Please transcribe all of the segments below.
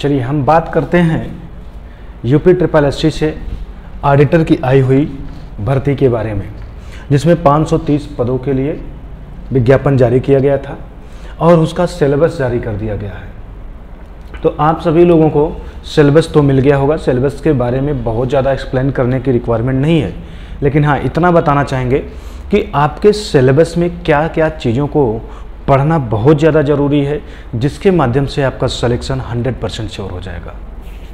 चलिए हम बात करते हैं यूपी ट्रिपल एससी से ऑडिटर की आई हुई भर्ती के बारे में, जिसमें 530 पदों के लिए विज्ञापन जारी किया गया था और उसका सिलेबस जारी कर दिया गया है। तो आप सभी लोगों को सिलेबस तो मिल गया होगा। सिलेबस के बारे में बहुत ज़्यादा एक्सप्लेन करने की रिक्वायरमेंट नहीं है, लेकिन हाँ इतना बताना चाहेंगे कि आपके सिलेबस में क्या क्या चीज़ों को पढ़ना बहुत ज़्यादा ज़रूरी है, जिसके माध्यम से आपका सिलेक्शन 100% श्योर हो जाएगा।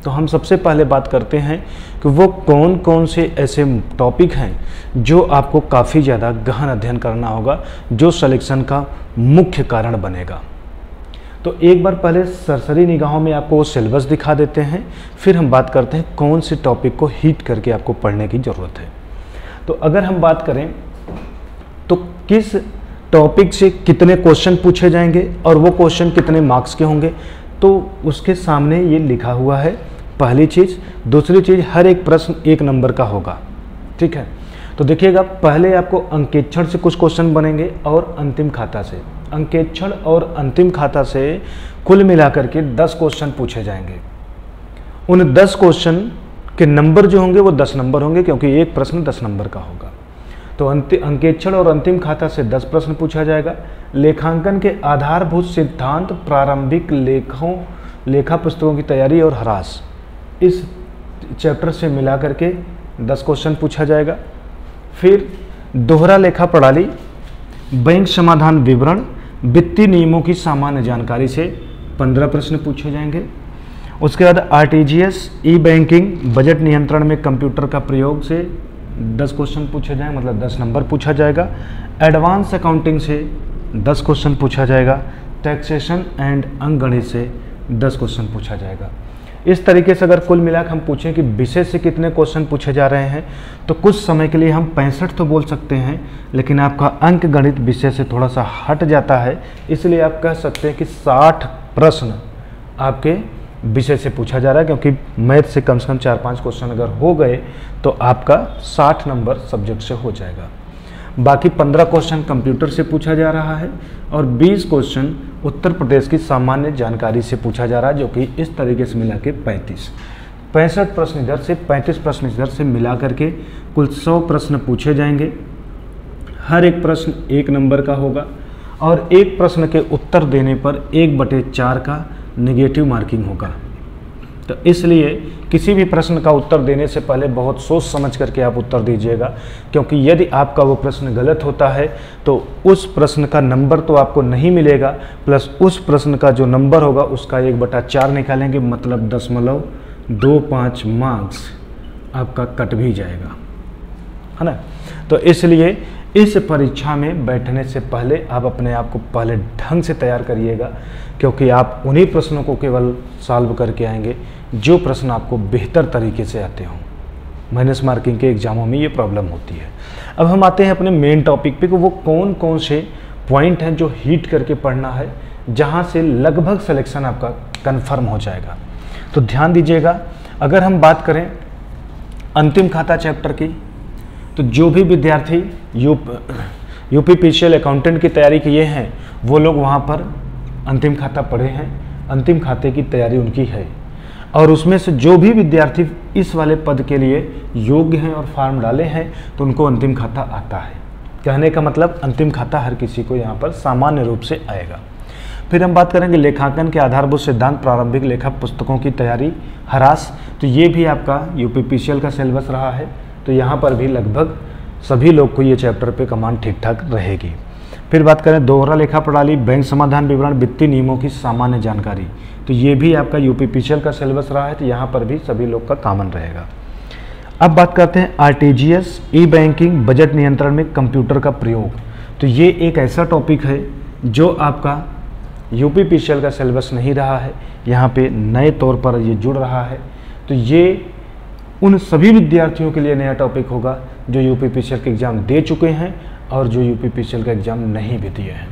तो हम सबसे पहले बात करते हैं कि वो कौन कौन से ऐसे टॉपिक हैं जो आपको काफ़ी ज़्यादा गहन अध्ययन करना होगा, जो सिलेक्शन का मुख्य कारण बनेगा। तो एक बार पहले सरसरी निगाहों में आपको वो सिलेबस दिखा देते हैं, फिर हम बात करते हैं कौन से टॉपिक को हिट करके आपको पढ़ने की ज़रूरत है। तो अगर हम बात करें तो किस टॉपिक से कितने क्वेश्चन पूछे जाएंगे और वो क्वेश्चन कितने मार्क्स के होंगे, तो उसके सामने ये लिखा हुआ है, पहली चीज़। दूसरी चीज़, हर एक प्रश्न 1 नंबर का होगा, ठीक है। तो देखिएगा, पहले आपको अंकेक्षण से कुछ क्वेश्चन बनेंगे और अंतिम खाता से। अंकेक्षण और अंतिम खाता से कुल मिलाकर के 10 क्वेश्चन पूछे जाएंगे। उन 10 क्वेश्चन के नंबर जो होंगे वो 10 नंबर होंगे, क्योंकि एक प्रश्न 10 नंबर का होगा। तो अंकेक्षण और अंतिम खाता से 10 प्रश्न पूछा जाएगा। लेखांकन के आधारभूत सिद्धांत, प्रारंभिक लेखा पुस्तकों की तैयारी और ह्रास, इस चैप्टर से मिला करके 10 क्वेश्चन पूछा जाएगा। फिर दोहरा लेखा प्रणाली, बैंक समाधान विवरण, वित्तीय नियमों की सामान्य जानकारी से 15 प्रश्न पूछे जाएंगे। उसके बाद आरटीजीएस, ई बैंकिंग, बजट नियंत्रण में कंप्यूटर का प्रयोग से 10 क्वेश्चन पूछे जाएंगे, मतलब 10 नंबर पूछा जाएगा। एडवांस अकाउंटिंग से 10 क्वेश्चन पूछा जाएगा। टैक्सेशन एंड अंकगणित से 10 क्वेश्चन पूछा जाएगा। इस तरीके से अगर कुल मिलाकर हम पूछें कि विषय से कितने क्वेश्चन पूछे जा रहे हैं, तो कुछ समय के लिए हम 65 तो बोल सकते हैं, लेकिन आपका अंक गणित विषय से थोड़ा सा हट जाता है, इसलिए आप कह सकते हैं कि 60 प्रश्न आपके विषय से पूछा जा रहा है, क्योंकि मैथ से कम 4-5 क्वेश्चन अगर हो गए तो आपका 60 नंबर सब्जेक्ट से हो जाएगा। बाकी 15 क्वेश्चन कंप्यूटर से पूछा जा रहा है और 20 क्वेश्चन उत्तर प्रदेश की सामान्य जानकारी से पूछा जा रहा है, जो कि इस तरीके से मिला के 65 प्रश्न इधर से, 35 प्रश्न इधर से मिला करके कुल 100 प्रश्न पूछे जाएंगे। हर एक प्रश्न 1 नंबर का होगा और एक प्रश्न के उत्तर देने पर 1/4 का नेगेटिव मार्किंग होगा। तो इसलिए किसी भी प्रश्न का उत्तर देने से पहले बहुत सोच समझ करके आप उत्तर दीजिएगा, क्योंकि यदि आपका वो प्रश्न गलत होता है तो उस प्रश्न का नंबर तो आपको नहीं मिलेगा, प्लस उस प्रश्न का जो नंबर होगा उसका 1/4 निकालेंगे, मतलब 0.25 मार्क्स आपका कट भी जाएगा, है ना। तो इसलिए इस परीक्षा में बैठने से पहले आप अपने आप को पहले ढंग से तैयार करिएगा, क्योंकि आप उन्हीं प्रश्नों को केवल सॉल्व करके आएंगे जो प्रश्न आपको बेहतर तरीके से आते हों। माइनस मार्किंग के एग्जामों में ये प्रॉब्लम होती है। अब हम आते हैं अपने मेन टॉपिक पे कि वो कौन कौन से पॉइंट हैं जो हीट करके पढ़ना है, जहाँ से लगभग सिलेक्शन आपका कन्फर्म हो जाएगा। तो ध्यान दीजिएगा, अगर हम बात करें अंतिम खाता चैप्टर की, तो जो भी विद्यार्थी यूपीपीसीएल अकाउंटेंट की तैयारी किए हैं वो लोग वहाँ पर अंतिम खाता पढ़े हैं, अंतिम खाते की तैयारी उनकी है, और उसमें से जो भी विद्यार्थी इस वाले पद के लिए योग्य हैं और फॉर्म डाले हैं तो उनको अंतिम खाता आता है। कहने का मतलब अंतिम खाता हर किसी को यहाँ पर सामान्य रूप से आएगा। फिर हम बात करेंगे लेखांकन के आधारभूत सिद्धांत, प्रारंभिक लेखा पुस्तकों की तैयारी, ह्रास, तो ये भी आपका यूपीपीसीएल का सिलेबस रहा है, तो यहाँ पर भी लगभग सभी लोग को ये चैप्टर पे कमांड ठीक ठाक रहेगी। फिर बात करें दोहरा लेखा प्रणाली, बैंक समाधान विवरण, वित्तीय नियमों की सामान्य जानकारी, तो ये भी आपका यूपीपीसीएल का सिलेबस रहा है, तो यहाँ पर भी सभी लोग का कॉमन रहेगा। अब बात करते हैं आरटीजीएस, ई बैंकिंग, बजट नियंत्रण में कंप्यूटर का प्रयोग, तो ये एक ऐसा टॉपिक है जो आपका यूपीपीसीएल का सिलेबस नहीं रहा है, यहाँ पे नए तौर पर ये जुड़ रहा है। तो ये उन सभी विद्यार्थियों के लिए नया टॉपिक होगा जो यूपीपीसीएल के एग्ज़ाम दे चुके हैं और जो यूपीपीसीएल का एग्ज़ाम नहीं भी दिए हैं।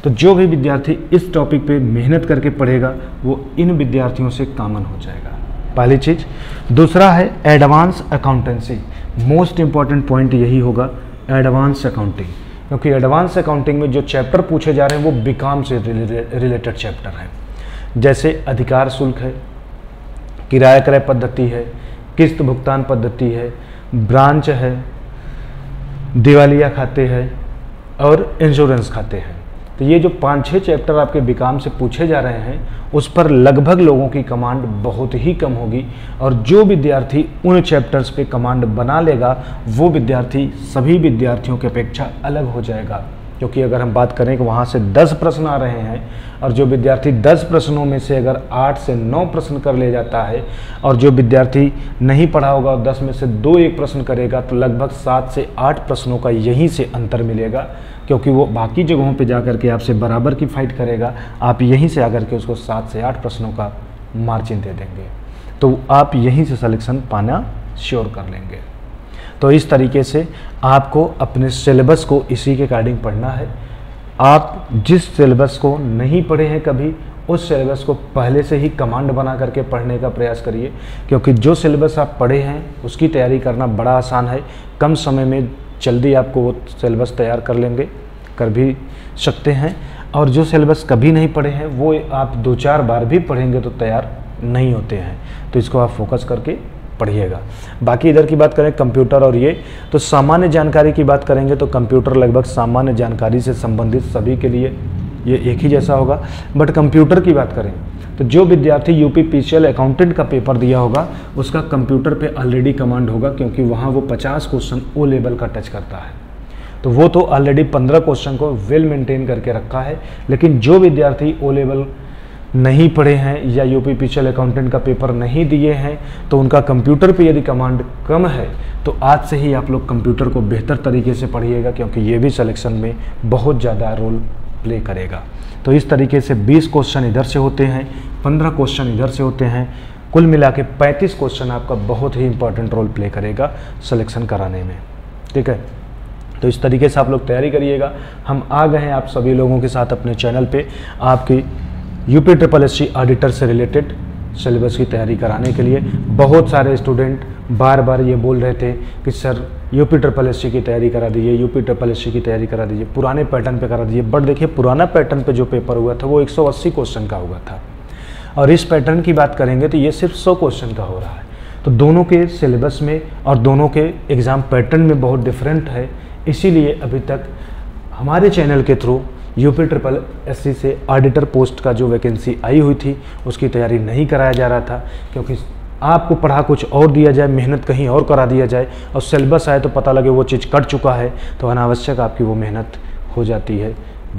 तो जो भी विद्यार्थी इस टॉपिक पे मेहनत करके पढ़ेगा वो इन विद्यार्थियों से कॉमन हो जाएगा, पहली चीज़। दूसरा है advance accountancy, most important point यही होगा, एडवांस अकाउंटिंग, क्योंकि एडवांस अकाउंटिंग में जो चैप्टर पूछे जा रहे हैं वो बीकॉम से रिलेटेड चैप्टर हैं, जैसे अधिकार शुल्क है, किराया क्रय पद्धति है, किस्त भुगतान पद्धति है, ब्रांच है, दिवालिया खाते हैं और इंश्योरेंस खाते हैं। तो ये जो 5-6 चैप्टर आपके बीकॉम से पूछे जा रहे हैं उस पर लगभग लोगों की कमांड बहुत ही कम होगी, और जो विद्यार्थी उन चैप्टर्स पे कमांड बना लेगा वो विद्यार्थी सभी विद्यार्थियों की अपेक्षा अलग हो जाएगा। क्योंकि अगर हम बात करें कि वहाँ से 10 प्रश्न आ रहे हैं और जो विद्यार्थी 10 प्रश्नों में से अगर 8 से 9 प्रश्न कर ले जाता है, और जो विद्यार्थी नहीं पढ़ा होगा और 10 में से 2-1 प्रश्न करेगा, तो लगभग 7 से 8 प्रश्नों का यहीं से अंतर मिलेगा। क्योंकि वो बाकी जगहों पे जाकर के आपसे बराबर की फाइट करेगा, आप यहीं से आकर के उसको 7 से 8 प्रश्नों का मार्जिन दे देंगे, तो आप यहीं से सिलेक्शन पाना श्योर कर लेंगे। तो इस तरीके से आपको अपने सिलेबस को इसी के अकॉर्डिंग पढ़ना है। आप जिस सिलेबस को नहीं पढ़े हैं कभी, उस सिलेबस को पहले से ही कमांड बना करके पढ़ने का प्रयास करिए, क्योंकि जो सिलेबस आप पढ़े हैं उसकी तैयारी करना बड़ा आसान है। कम समय में जल्दी आपको वो सिलेबस तैयार कर लेंगे, कर भी सकते हैं। और जो सिलेबस कभी नहीं पढ़े हैं वो आप 2-4 बार भी पढ़ेंगे तो तैयार नहीं होते हैं। तो इसको आप फोकस करके पढ़िएगा। बाकी इधर की बात करें कंप्यूटर और ये, तो सामान्य जानकारी की बात करेंगे तो कंप्यूटर लगभग सामान्य जानकारी से संबंधित सभी के लिए ये एक ही जैसा होगा। बट कंप्यूटर की बात करें तो जो विद्यार्थी यूपीपीसीएल अकाउंटेंट का पेपर दिया होगा उसका कंप्यूटर पे ऑलरेडी कमांड होगा, क्योंकि वहाँ वो 50 क्वेश्चन ओ लेवल का टच करता है। तो वो तो ऑलरेडी 15 क्वेश्चन को वेल मेंटेन करके रखा है। लेकिन जो विद्यार्थी ओ लेवल नहीं पढ़े हैं या यूपीपीसीएल अकाउंटेंट का पेपर नहीं दिए हैं, तो उनका कंप्यूटर पे यदि कमांड कम है तो आज से ही आप लोग कंप्यूटर को बेहतर तरीके से पढ़िएगा, क्योंकि ये भी सिलेक्शन में बहुत ज़्यादा रोल प्ले करेगा। तो इस तरीके से 20 क्वेश्चन इधर से होते हैं, 15 क्वेश्चन इधर से होते हैं, कुल मिला के 35 क्वेश्चन आपका बहुत ही इंपॉर्टेंट रोल प्ले करेगा सिलेक्शन कराने में। ठीक है, तो इस तरीके से आप लोग तैयारी करिएगा। हम आ गए हैं आप सभी लोगों के साथ अपने चैनल पे आपकी यूपीएससी ऑडिटर से रिलेटेड सिलेबस की तैयारी कराने के लिए। बहुत सारे स्टूडेंट बार बार ये बोल रहे थे कि सर यूपीएससी की तैयारी करा दीजिए, यूपीएससी की तैयारी करा दीजिए, पुराने पैटर्न पे करा दीजिए। बट देखिए, पुराना पैटर्न पे जो पेपर हुआ था वो 180 क्वेश्चन का हुआ था, और इस पैटर्न की बात करेंगे तो ये सिर्फ 100 क्वेश्चन का हो रहा है। तो दोनों के सिलेबस में और दोनों के एग्ज़ाम पैटर्न में बहुत डिफरेंट है। इसीलिए अभी तक हमारे चैनल के थ्रू यूपीएससी से ऑडिटर पोस्ट का जो वैकेंसी आई हुई थी उसकी तैयारी नहीं कराया जा रहा था, क्योंकि आपको पढ़ा कुछ और दिया जाए, मेहनत कहीं और करा दिया जाए, और सिलेबस आए तो पता लगे वो चीज़ कट चुका है, तो अनावश्यक आपकी वो मेहनत हो जाती है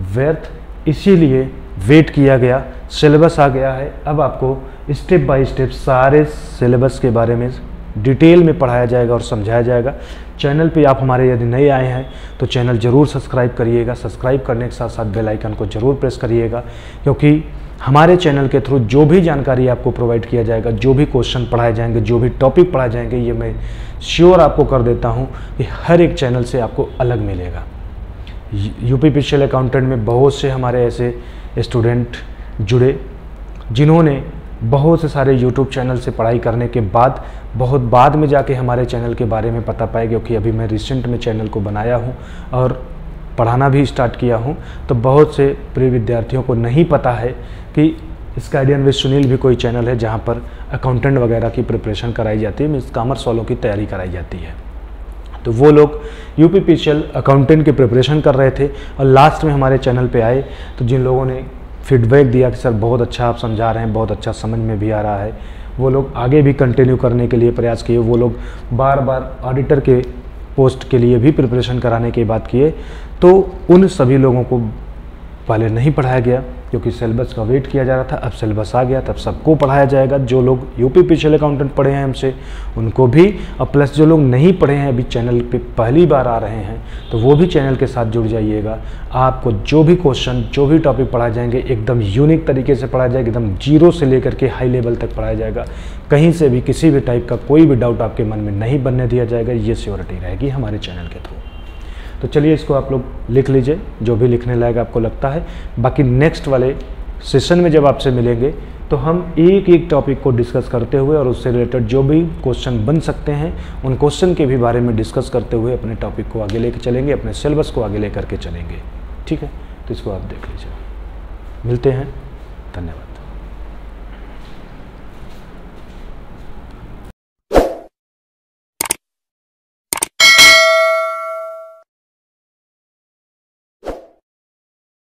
व्यर्थ। इसीलिए वेट किया गया, सिलेबस आ गया है। अब आपको स्टेप बाय स्टेप सारे सिलेबस के बारे में डिटेल में पढ़ाया जाएगा और समझाया जाएगा। चैनल पे आप हमारे यदि नए आए हैं तो चैनल ज़रूर सब्सक्राइब करिएगा। सब्सक्राइब करने के साथ साथ बेल आइकन को ज़रूर प्रेस करिएगा, क्योंकि हमारे चैनल के थ्रू जो भी जानकारी आपको प्रोवाइड किया जाएगा, जो भी क्वेश्चन पढ़ाए जाएंगे, जो भी टॉपिक पढ़ाए जाएंगे, ये मैं श्योर आपको कर देता हूँ कि हर एक चैनल से आपको अलग मिलेगा। यूपीपीसीएल अकाउंटेंट में बहुत से हमारे ऐसे स्टूडेंट जुड़े जिन्होंने बहुत से सारे यूट्यूब चैनल से पढ़ाई करने के बाद बहुत बाद में जाके हमारे चैनल के बारे में पता पाए, क्योंकि अभी मैं रिसेंट में चैनल को बनाया हूँ और पढ़ाना भी स्टार्ट किया हूँ। तो बहुत से प्रिय विद्यार्थियों को नहीं पता है कि स्काइडियन विद सुनील भी कोई चैनल है जहाँ पर अकाउंटेंट वगैरह की प्रिपरेशन कराई जाती है, मीन्स कॉमर्स वालों की तैयारी कराई जाती है। तो वो लोग यूपीपीसीएल अकाउंटेंट की प्रिपरेशन कर रहे थे और लास्ट में हमारे चैनल पे आए, तो जिन लोगों ने फीडबैक दिया कि सर बहुत अच्छा आप समझा रहे हैं, बहुत अच्छा समझ में भी आ रहा है, वो लोग आगे भी कंटिन्यू करने के लिए प्रयास किए। वो लोग बार बार ऑडिटर के पोस्ट के लिए भी प्रिपरेशन कराने की बात किए। तो उन सभी लोगों को पहले नहीं पढ़ाया गया, क्योंकि सिलेबस का वेट किया जा रहा था। अब सिलेबस आ गया, तब सबको पढ़ाया जाएगा। जो लोग यूपीपीसीएल अकाउंटेंट पढ़े हैं हमसे उनको भी, और प्लस जो लोग नहीं पढ़े हैं, अभी चैनल पे पहली बार आ रहे हैं, तो वो भी चैनल के साथ जुड़ जाइएगा। आपको जो भी क्वेश्चन, जो भी टॉपिक पढ़ाए जाएंगे एकदम यूनिक तरीके से पढ़ाया जाएगा, एकदम जीरो से लेकर के हाई लेवल तक पढ़ाया जाएगा। कहीं से भी किसी भी टाइप का कोई भी डाउट आपके मन में नहीं बनने दिया जाएगा, ये श्योरिटी रहेगी हमारे चैनल के थ्रू। तो चलिए इसको आप लोग लिख लीजिए, जो भी लिखने लायक आपको लगता है। बाकी नेक्स्ट वाले सेशन में जब आपसे मिलेंगे तो हम एक एक टॉपिक को डिस्कस करते हुए और उससे रिलेटेड जो भी क्वेश्चन बन सकते हैं उन क्वेश्चन के भी बारे में डिस्कस करते हुए अपने टॉपिक को आगे लेकर चलेंगे, अपने सिलेबस को आगे लेकर के चलेंगे। ठीक है, तो इसको आप देख लीजिए। मिलते हैं, धन्यवाद।